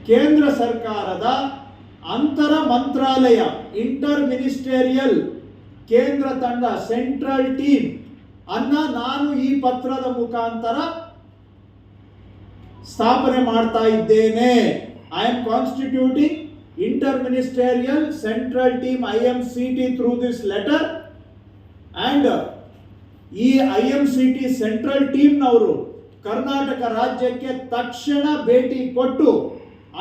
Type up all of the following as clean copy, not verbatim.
ಕೇಂದ್ರ ಸರ್ಕಾರದ ಅಂತರ ಮಂತ್ರಾಲಯ ಇಂಟರ್ ಮಿನಿಸ್ಟೇರಿಯಲ್ ಕೇಂದ್ರ ತಂಡ ಸೆಂಟ್ರಲ್ ಟೀಮ್ ಅನ್ನ ನಾನು ಈ ಪತ್ರದ ಮುಖಾಂತರ ಸ್ಥಾಪನೆ ಮಾಡ್ತಾ ಇದ್ದೇನೆ. I am constituting inter ministerial central team IMCT through this letter and ಈ IMCT ಸೆಂಟ್ರಲ್ ಟೀಮ್ನವರು ಕರ್ನಾಟಕ ರಾಜ್ಯಕ್ಕೆ ತಕ್ಷಣ ಭೇಟಿ ಕೊಟ್ಟು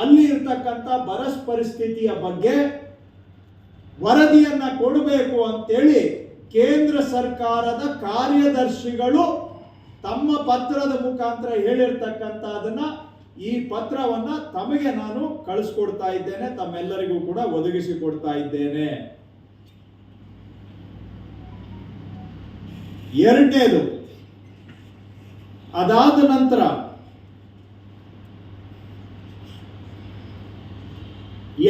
ಅಲ್ಲಿ ಇರ್ತಕ್ಕಂಥ ಬರ ಪರಿಸ್ಥಿತಿಯ ಬಗ್ಗೆ ವರದಿಯನ್ನ ಕೊಡಬೇಕು ಅಂತೇಳಿ ಕೇಂದ್ರ ಸರ್ಕಾರದ ಕಾರ್ಯದರ್ಶಿಗಳು ತಮ್ಮ ಪತ್ರದ ಮುಖಾಂತರ ಹೇಳಿರ್ತಕ್ಕಂಥದನ್ನ ಈ ಪತ್ರವನ್ನ ತಮಗೆ ನಾನು ಕಳಿಸ್ಕೊಡ್ತಾ ಇದ್ದೇನೆ, ತಮ್ಮೆಲ್ಲರಿಗೂ ಕೂಡ ಒದಗಿಸಿಕೊಡ್ತಾ ಇದ್ದೇನೆ. ಎರಡನೇದು, ಅದಾದ ನಂತರ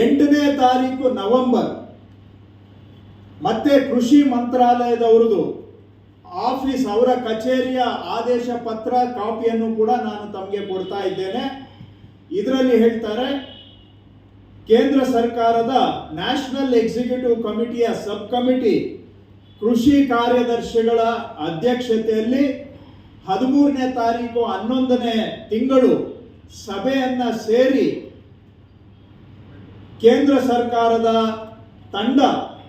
8ನೇ ತಾರೀಕು ನವೆಂಬರ್ ಮತ್ತೆ ಕೃಷಿ ಮಂತ್ರಾಲಯದವರದು ಆಫೀಸ್ ಅವರ ಕಚೇರಿಯ ಆದೇಶ ಪತ್ರ ಕಾಪಿಯನ್ನು ಕೂಡ ನಾನು ತಮಗೆ ಕೊಡ್ತಾ ಇದ್ದೇನೆ. ಇದರಲ್ಲಿ ಹೇಳ್ತಾರೆ, ಕೇಂದ್ರ ಸರ್ಕಾರದ ನ್ಯಾಷನಲ್ ಎಕ್ಸಿಕ್ಯೂಟಿವ್ ಕಮಿಟಿಯ ಸಬ್ ಕಮಿಟಿ ಕೃಷಿ ಕಾರ್ಯದರ್ಶಿಗಳ ಅಧ್ಯಕ್ಷತೆಯಲ್ಲಿ 13ನೇ ತಾರೀಕು 11ನೇ ತಿಂಗಳು ಸಭೆಯನ್ನ ಸೇರಿ ಕೇಂದ್ರ ಸರ್ಕಾರದ ತಂಡ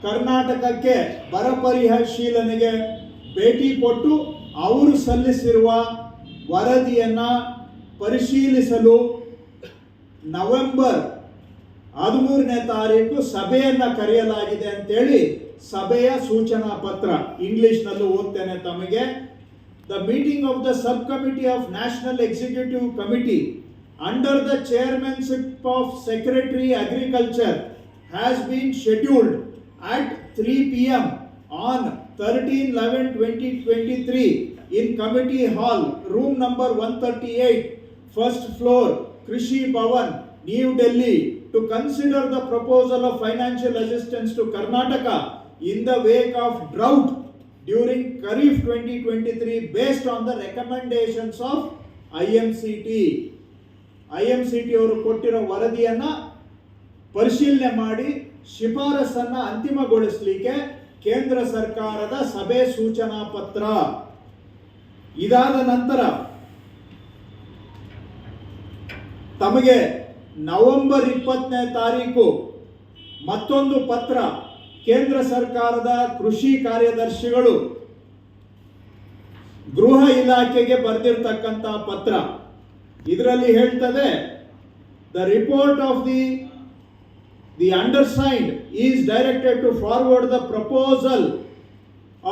ಕರ್ನಾಟಕಕ್ಕೆ ಬರ ಪರಿಶೀಲನೆಗೆ ಭೇಟಿ ಕೊಟ್ಟು ಅವರು ಸಲ್ಲಿಸಿರುವ ವರದಿಯನ್ನ ಪರಿಶೀಲಿಸಲು ನವೆಂಬರ್ 13ನೇ ತಾರೀಕು ಸಭೆಯನ್ನ ಕರೆಯಲಾಗಿದೆ ಅಂತೇಳಿ ಸಭೆಯ ಸೂಚನಾ ಪತ್ರ ಇಂಗ್ಲಿಷ್ನಲ್ಲೂ ಓದ್ತೇನೆ ತಮಗೆ. The meeting of the subcommittee of National Executive Committee under the chairmanship of Secretary Agriculture has been scheduled at 3 p.m. on 13/11/2023 in Committee Hall, room number 138, first floor, Krishi Bhavan, New Delhi, to consider the proposal of financial assistance to Karnataka in the wake of drought during Kharif 2023 based on the recommendations of IMCT. IMCT ಅವರು ಕೊಟ್ಟಿರೋ ವರದಿಯನ್ನ ಪರಿಶೀಲನೆ ಮಾಡಿ ಶಿಫಾರಸನ್ನ ಅಂತಿಮಗೊಳಿಸಲಿಕ್ಕೆ ಕೇಂದ್ರ ಸರ್ಕಾರದ ಸಭೆ ಸೂಚನಾ ಪತ್ರ. ಇದಾದ ನಂತರ ತಮಗೆ ನವೆಂಬರ್ 20ನೇ ತಾರೀಕು ಮತ್ತೊಂದು ಪತ್ರ ಕೇಂದ್ರ ಸರ್ಕಾರದ ಕೃಷಿ ಕಾರ್ಯದರ್ಶಿಗಳು ಗೃಹ ಇಲಾಖೆಗೆ ಬರೆದಿರ್ತಕ್ಕಂಥ ಪತ್ರ. ಇದರಲ್ಲಿ ಹೇಳ್ತದೆ, the report of the undersigned is directed to forward the proposal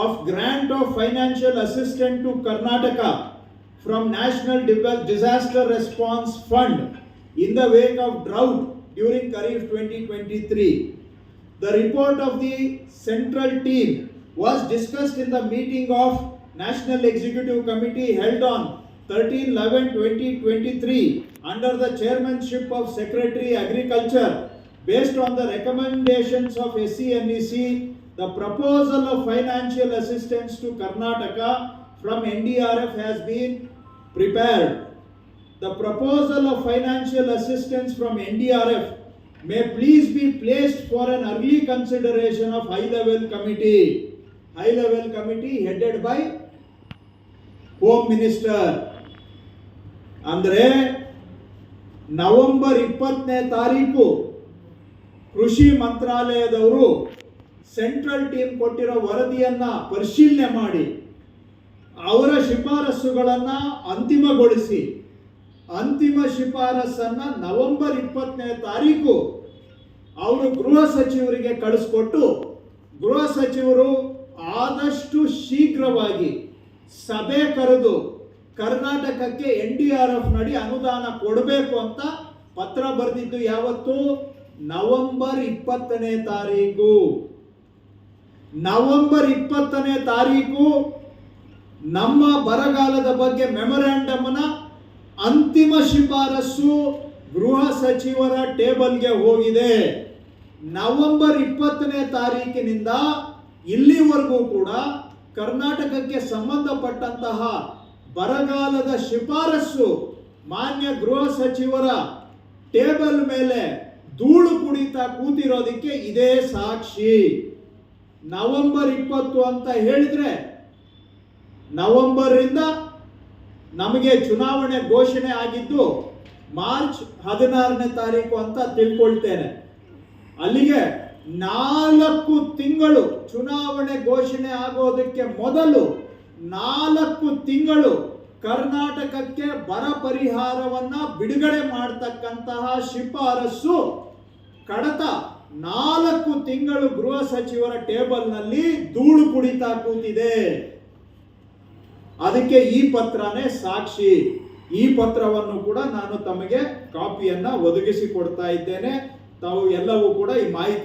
of grant of financial assistant to Karnataka from national disaster response fund in the wake of drought during kharif 2023. The report of the central team was discussed in the meeting of National Executive Committee held on 13/11/2023 under the chairmanship of Secretary Agriculture. Based on the recommendations of SCNEC, the proposal of financial assistance to Karnataka from NDRF has been prepared. The proposal of financial assistance from NDRF may please be placed for an early consideration of high-level committee. High-level committee headed by Home Minister. ಅಂದ್ರೆ November 20ನೇ ತಾರೀಕು ಕೃಷಿ ಮಂತ್ರಾಲಯದವರು central team ಕೊಟ್ಟಿರೋ ವರದಿಯನ್ನ ಪರಿಶೀಲನೆ ಮಾಡಿ ಅವರ ಶಿಫಾರಸುಗಳನ್ನ ಅಂತಿಮಗೊಳಿಸಿ ಅಂತಿಮ ಶಿಫಾರಸನ್ನ November 20ನೇ ತಾರೀಕು ಅವರು ಗೃಹ ಸಚಿವರಿಗೆ ಕಳಿಸ್ಕೊಟ್ಟು ಗೃಹ ಸಚಿವರು ಆದಷ್ಟು ಶೀಘ್ರವಾಗಿ ಸಭೆ ಕರೆದು ಕರ್ನಾಟಕಕ್ಕೆ NDRF ನಡಿ ಅನುದಾನ ಕೊಡಬೇಕು ಅಂತ ಪತ್ರ ಬರೆದಿದ್ದು ಯಾವತ್ತು? ನವೆಂಬರ್ 20ನೇ ತಾರೀಕು. ನವೆಂಬರ್ 20ನೇ ತಾರೀಕು ನಮ್ಮ ಬರಗಾಲದ ಬಗ್ಗೆ ಮೆಮೊರಾಂಡಮ್ನ ಅಂತಿಮ ಶಿಫಾರಸು ಗೃಹ ಸಚಿವರ ಟೇಬಲ್ಗೆ ಹೋಗಿದೆ. ನವೆಂಬರ್ 20ನೇ ತಾರೀಕಿನಿಂದ ಇಲ್ಲಿವರೆಗೂ ಕೂಡ ಕರ್ನಾಟಕಕ್ಕೆ ಸಂಬಂಧಪಟ್ಟಂತಹ ಬರಗಾಲದ ಶಿಫಾರಸು ಮಾನ್ಯ ಗೃಹ ಸಚಿವರ ಟೇಬಲ್ ಮೇಲೆ ಧೂಳು ಕುಡಿತಾ ಕೂತಿರೋದಕ್ಕೆ ಇದೇ ಸಾಕ್ಷಿ. ನವೆಂಬರ್ 20 ಅಂತ ಹೇಳಿದ್ರೆ ನವೆಂಬರ್ ಇಂದ ನಮಗೆ ಚುನಾವಣೆ ಘೋಷಣೆ ಆಗಿದ್ದು ಮಾರ್ಚ್ 16ನೇ ತಾರೀಕು ಅಂತ ತಿಳ್ಕೊಳ್ತೇನೆ. ಅಲ್ಲಿಗೆ 4 ತಿಂಗಳು ಚುನಾವಣೆ ಘೋಷಣೆ ಆಗೋದಕ್ಕೆ ಮೊದಲು 4 ತಿಂಗಳು ಕರ್ನಾಟಕಕ್ಕೆ ಬರ ಪರಿಹಾರವನ್ನ ಬಿಡುಗಡೆ ಮಾಡತಕ್ಕಂತಹ ಶಿಫಾರಸು ಕಡತ 4 ತಿಂಗಳು ಗೃಹ ಸಚಿವರ ಟೇಬಲ್ ನಲ್ಲಿ ಧೂಳು ಕುಡಿತಾ ಕೂತಿದೆ. ಅದಕ್ಕೆ ಈ ಪತ್ರನೇ ಸಾಕ್ಷಿ. ಈ ಪತ್ರವನ್ನು ಕೂಡ ನಾನು ತಮಗೆ ಕಾಪಿಯನ್ನ ಒದಗಿಸಿ ಕೊಡ್ತಾ ಇದ್ದೇನೆ. ತಾವು ಎಲ್ಲವೂ ಕೂಡ ಈ ಮಾಹಿತಿ